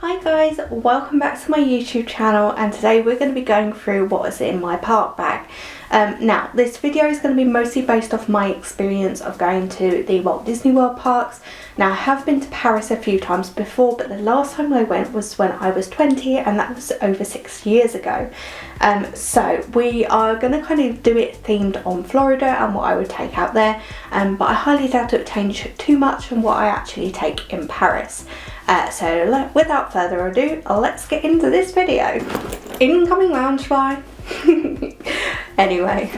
Hi guys, welcome back to my YouTube channel, and today we're going to be going through what is in my park bag. Now this video is going to be mostly based off my experience of going to the Walt Disney World parks. Now I have been to Paris a few times before, but the last time I went was when I was 20, and that was over 6 years ago. So we are going to kind of do it themed on Florida and what I would take out there, but I highly doubt it would change too much from what I actually take in Paris. So without further ado, let's get into this video. Incoming Loungefly. Anyway,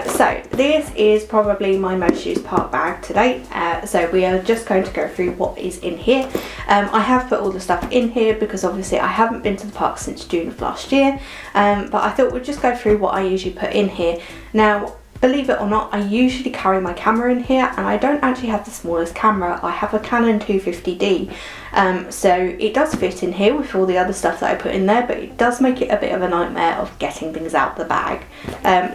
so this is probably my most used park bag to date. So we are just going to go through what is in here. I have put all the stuff in here because obviously I haven't been to the park since June of last year, but I thought we'd just go through what I usually put in here. Now, believe it or not, I usually carry my camera in here, and I don't actually have the smallest camera. I have a Canon 250D, so it does fit in here with all the other stuff that I put in there, but it does make it a bit of a nightmare of getting things out the bag.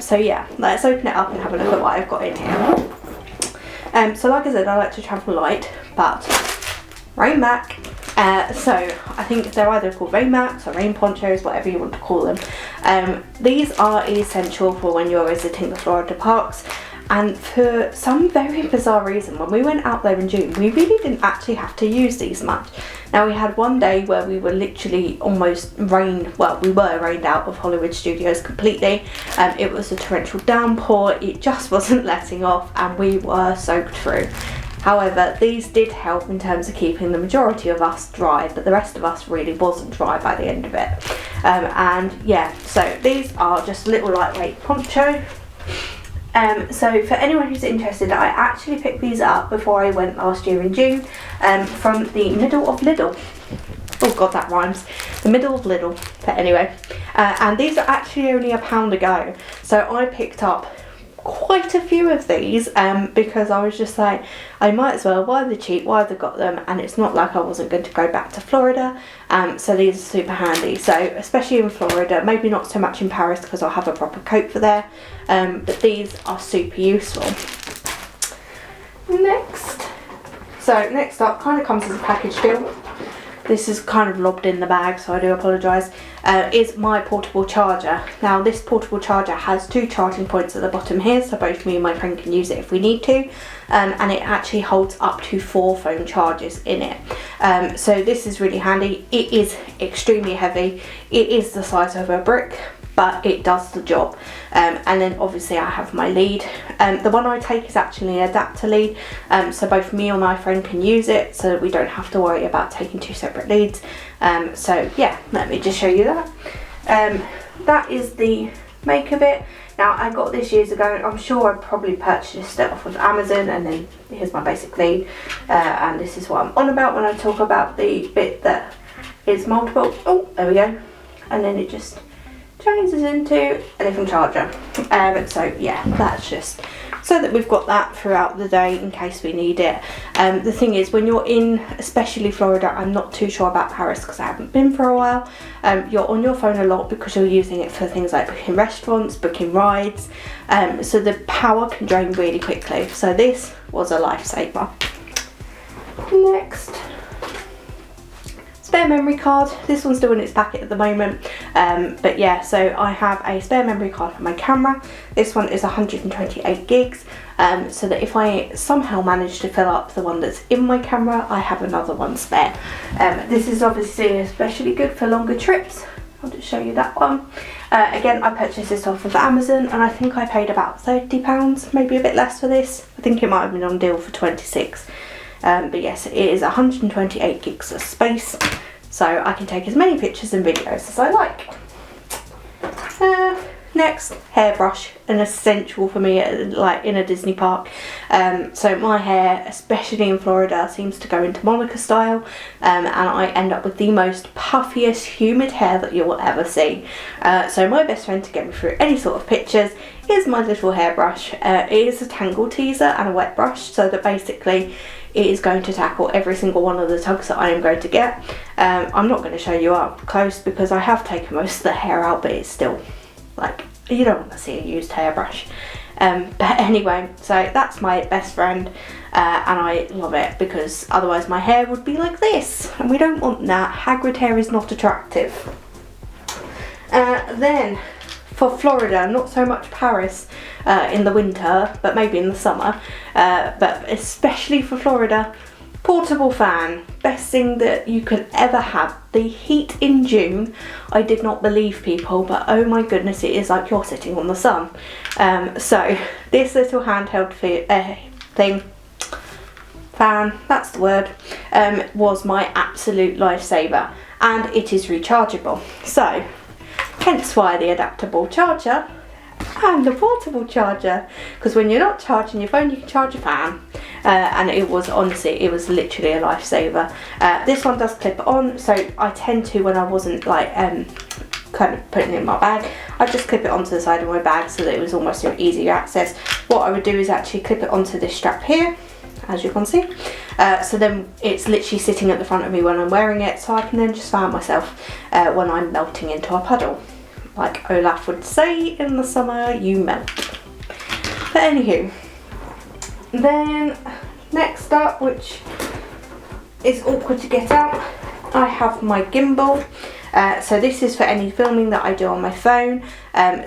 So yeah, let's open it up and have a look at what I've got in here. So like I said, I like to travel light, but rain mac. So I think they're either called rain mats or rain ponchos, whatever you want to call them. These are essential for when you're visiting the Florida parks, and for some very bizarre reason, when we went out there in June, we really didn't actually have to use these much. Now we had one day where we were literally almost we were rained out of Hollywood Studios completely. It was a torrential downpour, it just wasn't letting off, and we were soaked through. However, these did help in terms of keeping the majority of us dry, but the rest of us really wasn't dry by the end of it. And yeah, so these are just a little lightweight poncho. So for anyone who's interested, I actually picked these up before I went last year in June, from the middle of Lidl. Oh god, that rhymes. The middle of Lidl. But anyway, and these are actually only £1 a go. So I picked up quite a few of these because I was just like, I might as well, why are they cheap, why have they got them, and it's not like I wasn't going to go back to Florida, so these are super handy. So especially in Florida, maybe not so much in Paris because I'll have a proper coat for there, but these are super useful. Next up, kind of comes as a package deal. This is kind of lobbed in the bag, so I do apologise, is my portable charger. Now this portable charger has 2 charging points at the bottom here, so both me and my friend can use it if we need to, and it actually holds up to 4 phone chargers in it. So this is really handy. It is extremely heavy. It is the size of a brick, but it does the job. And then obviously I have my lead. The one I take is actually an adapter lead, so both me or my friend can use it, so we don't have to worry about taking 2 separate leads. So yeah, let me just show you that. That is the make of it. Now I got this years ago. I'm sure I probably purchased it off of Amazon, and then here's my basic lead, and this is what I'm on about when I talk about the bit that is multiple. Oh, there we go. And then it just changes into a different charger. So yeah, that's just so that we've got that throughout the day in case we need it. The thing is, when you're in, especially Florida, I'm not too sure about Paris because I haven't been for a while, you're on your phone a lot because you're using it for things like booking restaurants, booking rides, so the power can drain really quickly. So this was a lifesaver. Next, spare memory card. This one's still in its packet at the moment, but yeah, so I have a spare memory card for my camera. This one is 128 gigs, so that if I somehow manage to fill up the one that's in my camera, I have another one spare. This is obviously especially good for longer trips. I'll just show you that one. Again, I purchased this off of Amazon, and I think I paid about £30, maybe a bit less for this. I think it might have been on deal for 26. But yes, it is 128 gigs of space, so I can take as many pictures and videos as I like. Next, hairbrush, an essential for me like in a Disney park. So my hair, especially in Florida, seems to go into Monica style, and I end up with the most puffiest, humid hair that you will ever see. So my best friend to get me through any sort of pictures is my little hairbrush. It is a tangle teaser and a wet brush, so that basically it is going to tackle every single one of the tugs that I am going to get. I'm not going to show you up close because I have taken most of the hair out, but it's still like, you don't want to see a used hairbrush. But anyway, so that's my best friend, and I love it because otherwise my hair would be like this, and we don't want that. Hagrid hair is not attractive. Then for Florida, not so much Paris in the winter, but maybe in the summer, but especially for Florida, portable fan. Best thing that you could ever have. The heat in June, I did not believe people, but oh my goodness, it is like you're sitting on the sun. So this little handheld thing, fan, that's the word, was my absolute lifesaver, and it is rechargeable. So hence why the adaptable charger and the portable charger, because when you're not charging your phone you can charge your fan, and it was honestly, it was literally a lifesaver. This one does clip on, so I tend to, when I wasn't like kind of putting it in my bag, I just clip it onto the side of my bag so that it was almost easy access. What I would do is actually clip it onto this strap here, as you can see, so then it's literally sitting at the front of me when I'm wearing it, so I can then just fan myself when I'm melting into a puddle. Like Olaf would say, in the summer you melt. But anywho, then next up, which is awkward to get out, I have my gimbal. So this is for any filming that I do on my phone.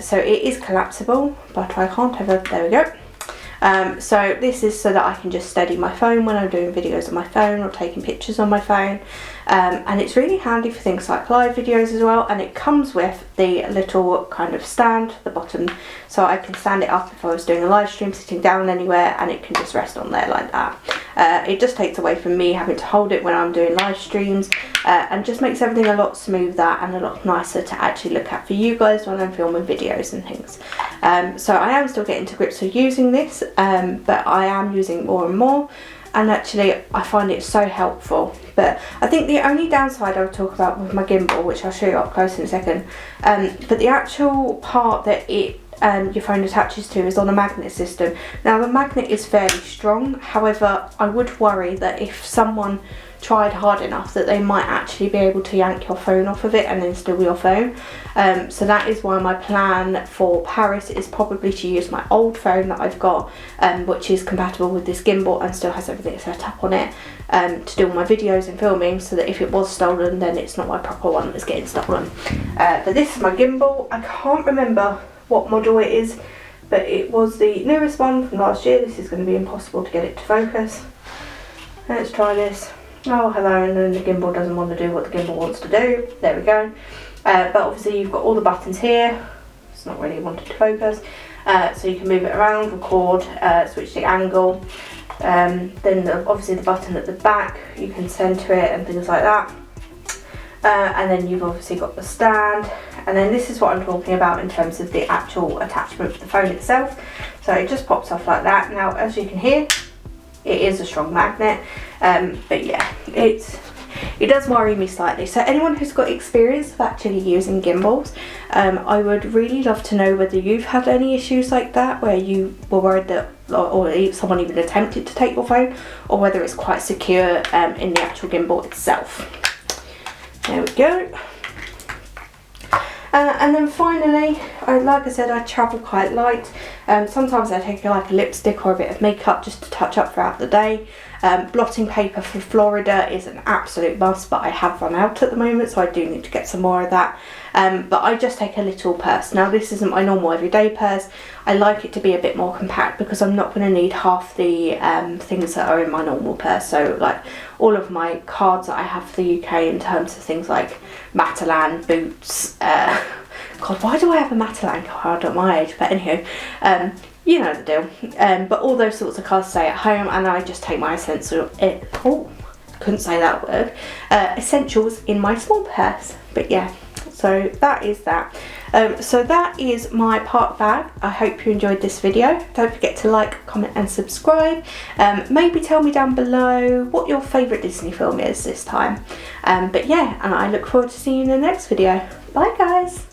So it is collapsible, but I can't ever, there we go. So this is so that I can just steady my phone when I'm doing videos on my phone or taking pictures on my phone, and it's really handy for things like live videos as well, and it comes with the little kind of stand at the bottom, so I can stand it up if I was doing a live stream sitting down anywhere, and it can just rest on there like that. It just takes away from me having to hold it when I'm doing live streams, and just makes everything a lot smoother and a lot nicer to actually look at for you guys when I'm filming videos and things. So I am still getting to grips with using this, but I am using it more and more, and actually I find it so helpful. But I think the only downside I would talk about with my gimbal, which I'll show you up close in a second, but the actual part that it your phone attaches to is on a magnet system. Now the magnet is fairly strong, however I would worry that if someone tried hard enough that they might actually be able to yank your phone off of it and then steal your phone. So that is why my plan for Paris is probably to use my old phone that I've got, which is compatible with this gimbal and still has everything set up on it, to do all my videos and filming, so that if it was stolen then it's not my proper one that's getting stolen. But this is my gimbal. I can't remember what model it is, but it was the newest one from last year. This is going to be impossible to get it to focus. Let's try this. Oh hello, and then the gimbal doesn't want to do what the gimbal wants to do. There we go. But obviously you've got all the buttons here. It's not really wanting to focus. So you can move it around, record, switch the angle. Then obviously the button at the back, you can center it and things like that. And then you've obviously got the stand. And then this is what I'm talking about in terms of the actual attachment for the phone itself. So it just pops off like that. Now, as you can hear, it is a strong magnet, but yeah, it does worry me slightly. So anyone who's got experience of actually using gimbals, I would really love to know whether you've had any issues like that where you were worried that, or someone even attempted to take your phone, or whether it's quite secure in the actual gimbal itself. There we go. And then finally, like I said, I travel quite light. Sometimes I take like a lipstick or a bit of makeup just to touch up throughout the day. Blotting paper for Florida is an absolute must, but I have run out at the moment, so I do need to get some more of that. But I just take a little purse. Now this isn't my normal everyday purse. I like it to be a bit more compact because I'm not going to need half the things that are in my normal purse. So like all of my cards that I have for the UK in terms of things like Matalan, boots, God, why do I have a Matalan card at my age? But anywho, you know the deal. But all those sorts of cards stay at home, and I just take my essentials in my small purse. But yeah, so that is that. So that is my park bag. I hope you enjoyed this video. Don't forget to like, comment and subscribe. Maybe tell me down below what your favourite Disney film is this time. But yeah, and I look forward to seeing you in the next video. Bye guys!